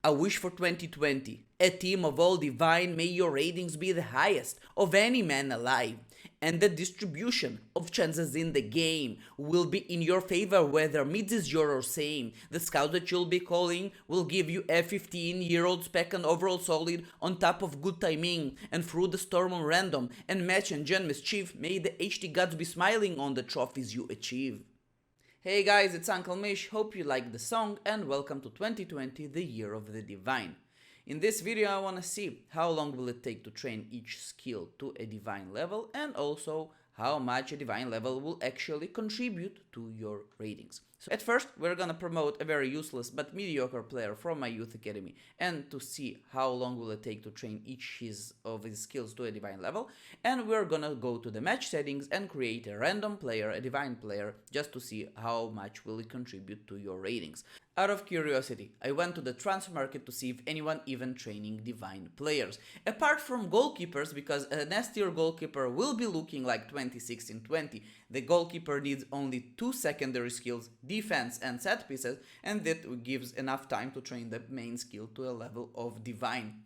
A wish for 2020. A team of all divine, may your ratings be the highest of any man alive. And the distribution of chances in the game will be in your favor whether mids is your or same. The scout that you'll be calling will give you a 15-year-old spec and overall solid on top of good timing. And through the storm on random and match and gen mischief, may the HT gods be smiling on the trophies you achieve. Hey guys, it's Uncle Mish, hope you like the song and welcome to 2020, the year of the divine. In this video I wanna see how long will it take to train each skill to a divine level and also how much a divine level will actually contribute to your ratings. So at first we're gonna promote a very useless but mediocre player from my youth academy and to see how long will it take to train each of his skills to a divine level, and we're gonna go to the match settings and create a random player, a divine player, just to see how much will it contribute to your ratings. Out of curiosity, I went to the transfer market to see if anyone even training divine players. Apart from goalkeepers, because an S tier goalkeeper will be looking like 2016-20. The goalkeeper needs only 2 secondary skills, defense and set pieces, and that gives enough time to train the main skill to a level of divine.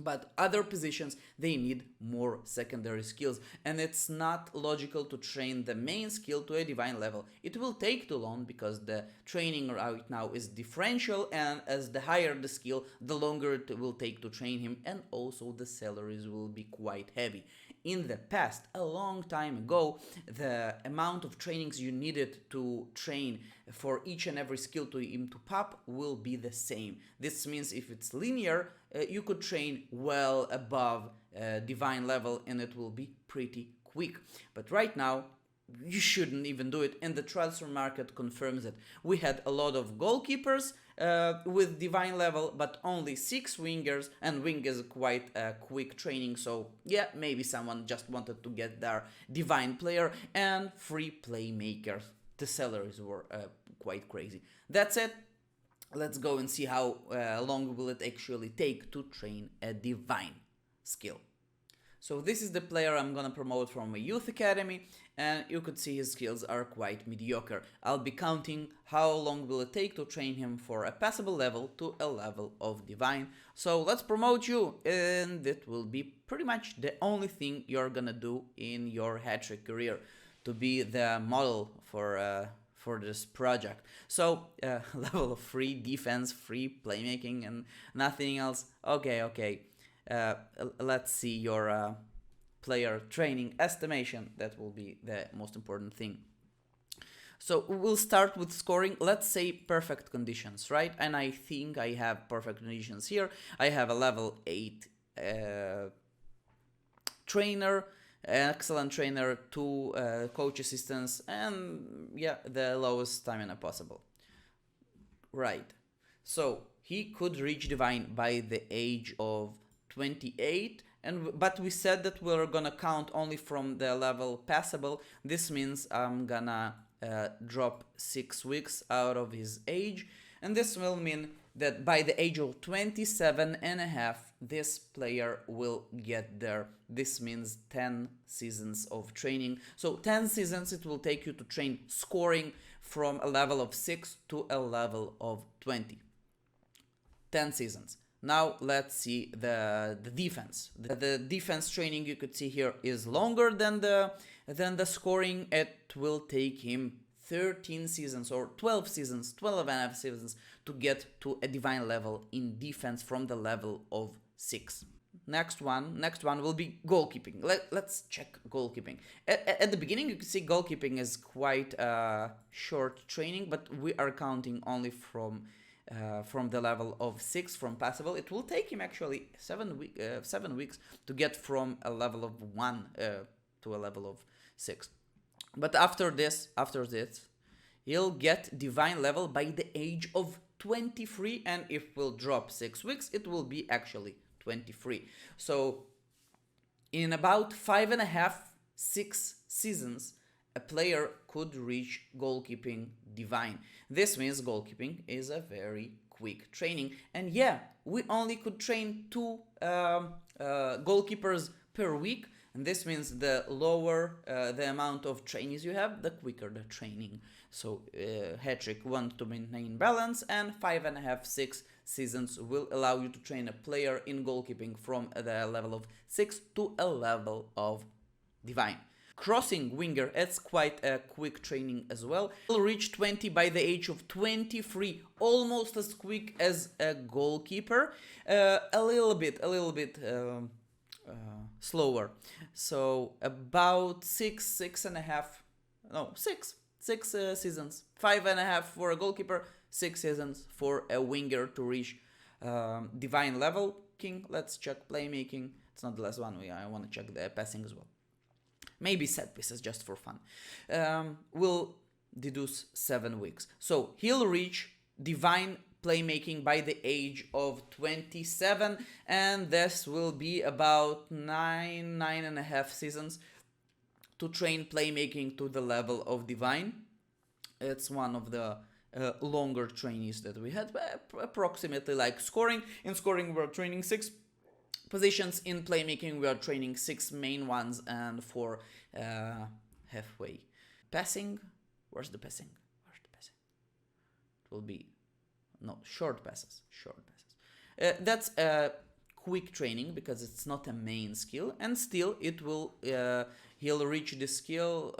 But other positions, they need more secondary skills, and it's not logical to train the main skill to a divine level. It will take too long because the training right now is differential, and as the higher the skill, the longer it will take to train him, and also the salaries will be quite heavy. In the past, a long time ago, the amount of trainings you needed to train for each and every skill to him to pop will be the same. This means if it's linear, you could train well above divine level and it will be pretty quick. But right now, you shouldn't even do it, and the transfer market confirms it. We had a lot of goalkeepers with divine level, but only 6 wingers, and wing is quite a quick training, so yeah, maybe someone just wanted to get their divine player, and 3 playmakers. The salaries were quite crazy. That's it. Let's go and see how long will it actually take to train a divine skill. So this is the player I'm gonna promote from my youth academy, and you could see his skills are quite mediocre. I'll be counting how long will it take to train him for a passable level to a level of divine. So let's promote you, and that will be pretty much the only thing you're gonna do in your Hattrick career, to be the model for this project. So level of 3 defense, 3 playmaking, and nothing else. Okay. Let's see your player training estimation. That will be the most important thing. So we'll start with scoring. Let's say perfect conditions, right? And I think I have perfect conditions here. I have a level 8 trainer, an excellent trainer, 2 coach assistants, and yeah, the lowest stamina possible. Right. So he could reach divine by the age of 28, but we said that we're gonna count only from the level passable. This means I'm gonna drop 6 weeks out of his age, and this will mean that by the age of 27 and a half, this player will get there. This means 10 seasons of training. So 10 seasons it will take you to train scoring from a level of 6 to a level of 20. 10 seasons. Now let's see the defense. The defense training you could see here is longer than the scoring. It will take him 13 seasons or 12 seasons, 12 and a half seasons to get to a divine level in defense from the level of 6. Next one will be goalkeeping. Let's check goalkeeping. At the beginning you can see goalkeeping is quite short training, but we are counting only from the level of 6 from passable. It will take him actually 7 weeks to get from a level of 1 to a level of 6. But after this, he'll get divine level by the age of 23, and if we'll drop 6 weeks, it will be actually 23. So in about 5.5-6 seasons, a player could reach goalkeeping divine. This means goalkeeping is a very quick training, and yeah, we only could train 2 goalkeepers per week, and this means the lower the amount of trainees you have, the quicker the training. So Hattrick wants to maintain balance, and 5.5-6 seasons will allow you to train a player in goalkeeping from the level of 6 to a level of divine. Crossing winger, it's quite a quick training as well. Will reach 20 by the age of 23, almost as quick as a goalkeeper. A little bit slower. So about six and a half, no, six seasons. 5.5 for a goalkeeper, 6 seasons for a winger to reach divine level. King, let's check playmaking. It's not the last one. I want to check the passing as well. Maybe set pieces just for fun. We'll deduce 7 weeks. So he'll reach divine playmaking by the age of 27, and this will be about 9.5 seasons to train playmaking to the level of divine. It's one of the longer trainees that we had, approximately like scoring. In scoring, we're training 6 positions. In playmaking, we are training 6 main ones and 4 halfway. Passing, where's the passing? It will be, no, short passes. That's a quick training because it's not a main skill, and still it will, he'll reach the skill,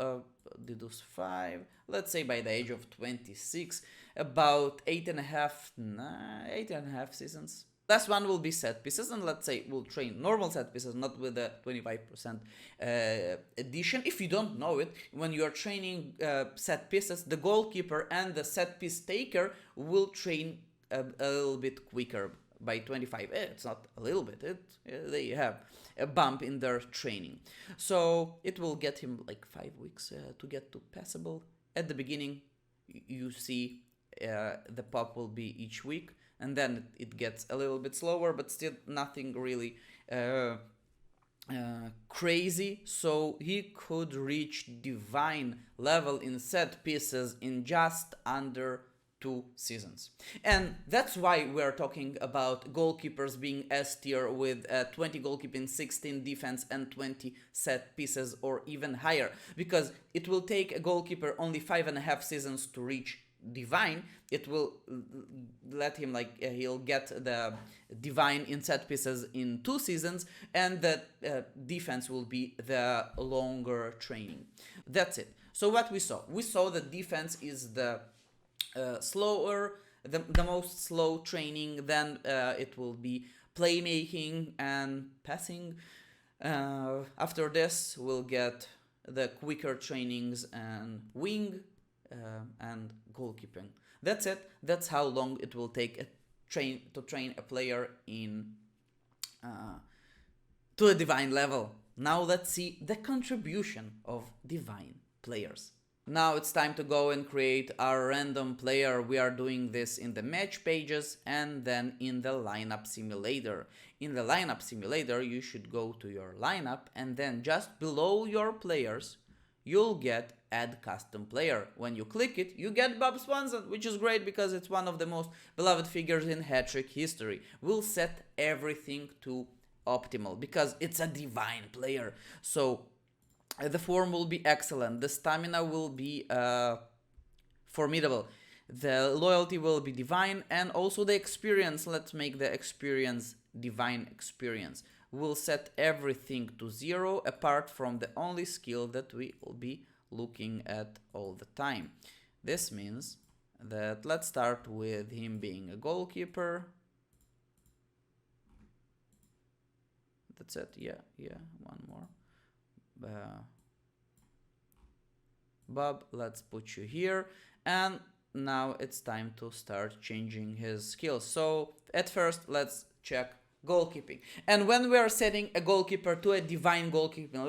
deduce 5, let's say by the age of 26, about 8.5 seasons. Last one will be set pieces, and let's say we'll train normal set pieces, not with a 25% addition. If you don't know it, when you're training set pieces, the goalkeeper and the set piece taker will train a little bit quicker by 25. It's not a little bit, they have a bump in their training. So it will get him like 5 weeks to get to passable. At the beginning, you see the pop will be each week, and then it gets a little bit slower, but still nothing really crazy. So he could reach divine level in set pieces in just under 2 seasons. And that's why we're talking about goalkeepers being S tier with 20 goalkeeping, 16 defense, and 20 set pieces or even higher, because it will take a goalkeeper only 5.5 seasons to reach divine. It will let him, like, he'll get the divine in set pieces in 2 seasons, and the defense will be the longer training. That's it. So what we saw that defense is the slower, the most slow training. Then it will be playmaking and passing. After this we'll get the quicker trainings and wing and goalkeeping. That's it. That's how long it will take to train a player in to a divine level. Now let's see the contribution of divine players. Now it's time to go and create our random player. We are doing this in the match pages and then in the lineup simulator. In the lineup simulator, you should go to your lineup, and then just below your players, you'll get add custom player. When you click it, you get Bob Swanson, which is great because it's one of the most beloved figures in Hattrick history. We'll set everything to optimal because it's a divine player. So the form will be excellent, the stamina will be formidable, the loyalty will be divine, and also the experience. Let's make the experience divine experience. We'll set everything to 0 apart from the only skill that we will be looking at all the time. This means that let's start with him being a goalkeeper. That's it. Yeah, one more. Bob, let's put you here, and now it's time to start changing his skills. So at first let's check goalkeeping, and when we are setting a goalkeeper to a divine goalkeeping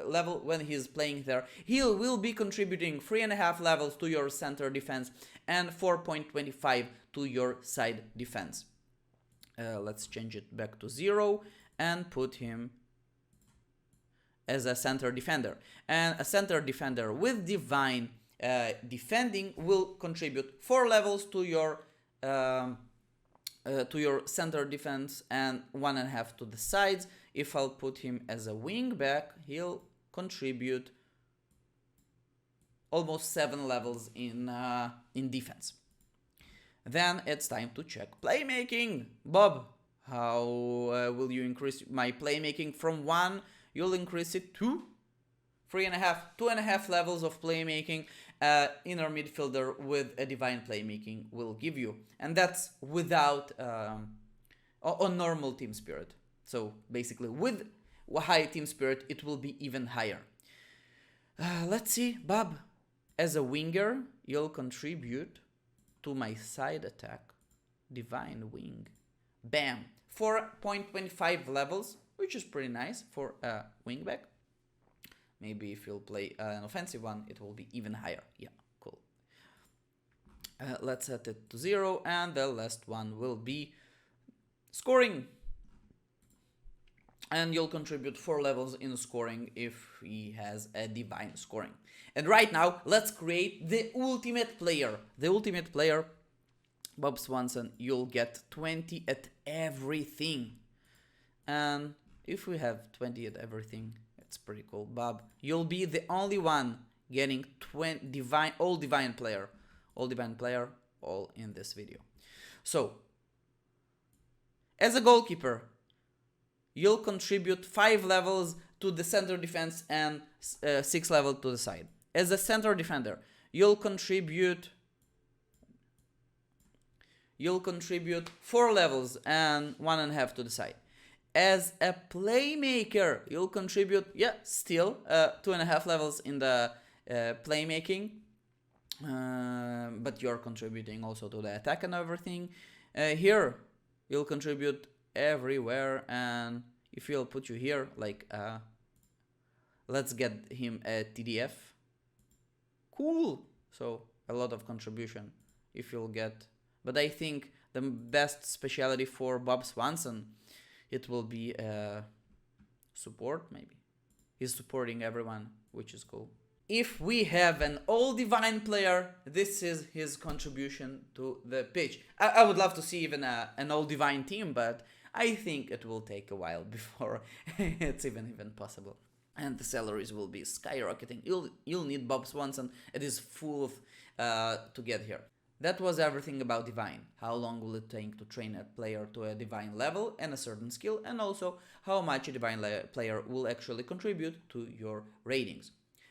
level when he's playing there, he will be contributing 3.5 levels to your center defense and 4.25 to your side defense. Let's change it back to 0 and put him as a center defender. And a center defender with divine defending will contribute 4 levels to your center defense and 1.5 to the sides. If I'll put him as a wing back, he'll contribute almost 7 levels in defense. Then it's time to check playmaking. Bob, how will you increase my playmaking from 1? You'll increase it to 3.5, 2.5 levels of playmaking. Inner midfielder with a divine playmaking will give you, and that's without on normal team spirit. So basically, with high team spirit, it will be even higher. Let's see, Bob. As a winger, you'll contribute to my side attack, divine wing. Bam! 4.25 levels, which is pretty nice for a wingback. Maybe if you'll play an offensive one, it will be even higher. Yeah, cool. Let's set it to 0, and the last one will be scoring. And you'll contribute 4 levels in scoring if he has a divine scoring. And right now, let's create the ultimate player. The ultimate player, Bob Swanson, you'll get 20 at everything. And if we have 20 at everything, it's pretty cool. Bob, you'll be the only one getting 20 divine, all divine player, all in this video. So, as a goalkeeper, you'll contribute 5 levels to the center defense and 6 levels to the side. As a center defender, you'll contribute 4 levels and 1.5 to the side. As a playmaker, you'll contribute, still 2.5 levels in the playmaking, but you're contributing also to the attack and everything. Here, you'll contribute everywhere, and if you'll put you here, like, let's get him a TDF. Cool. So a lot of contribution if you'll get, but I think the best specialty for Bob Swanson, it will be support. Maybe he's supporting everyone, which is cool. If we have an all divine player, this is his contribution to the pitch. I would love to see even an all divine team, but I think it will take a while before it's even possible. And the salaries will be skyrocketing. You'll need Bob Swanson. It is full of to get here. That was everything about divine. How long will it take to train a player to a divine level and a certain skill, and also how much a divine player will actually contribute to your ratings.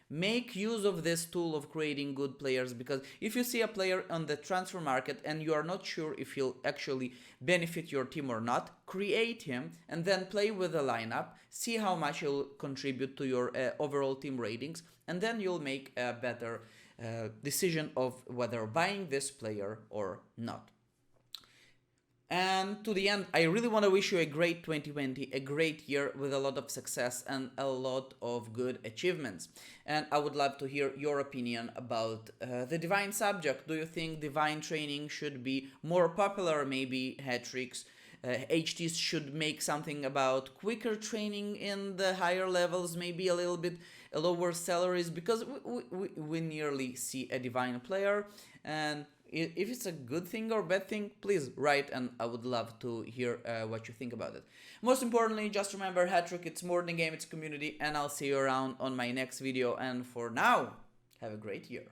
Make use of this tool of creating good players, because if you see a player on the transfer market and you are not sure if he'll actually benefit your team or not, create him and then play with the lineup, see how much he'll contribute to your overall team ratings, and then you'll make a better decision of whether buying this player or not. And to the end, I really want to wish you a great 2020, a great year with a lot of success and a lot of good achievements. And I would love to hear your opinion about the divine subject. Do you think divine training should be more popular? Maybe Hattricks, HTs should make something about quicker training in the higher levels, maybe a little bit lower salaries, because we nearly see a divine player. And if it's a good thing or bad thing, please write, and I would love to hear what you think about it. Most importantly, just remember, Hattrick, it's more than a game, it's a community, and I'll see you around on my next video. And for now, have a great year.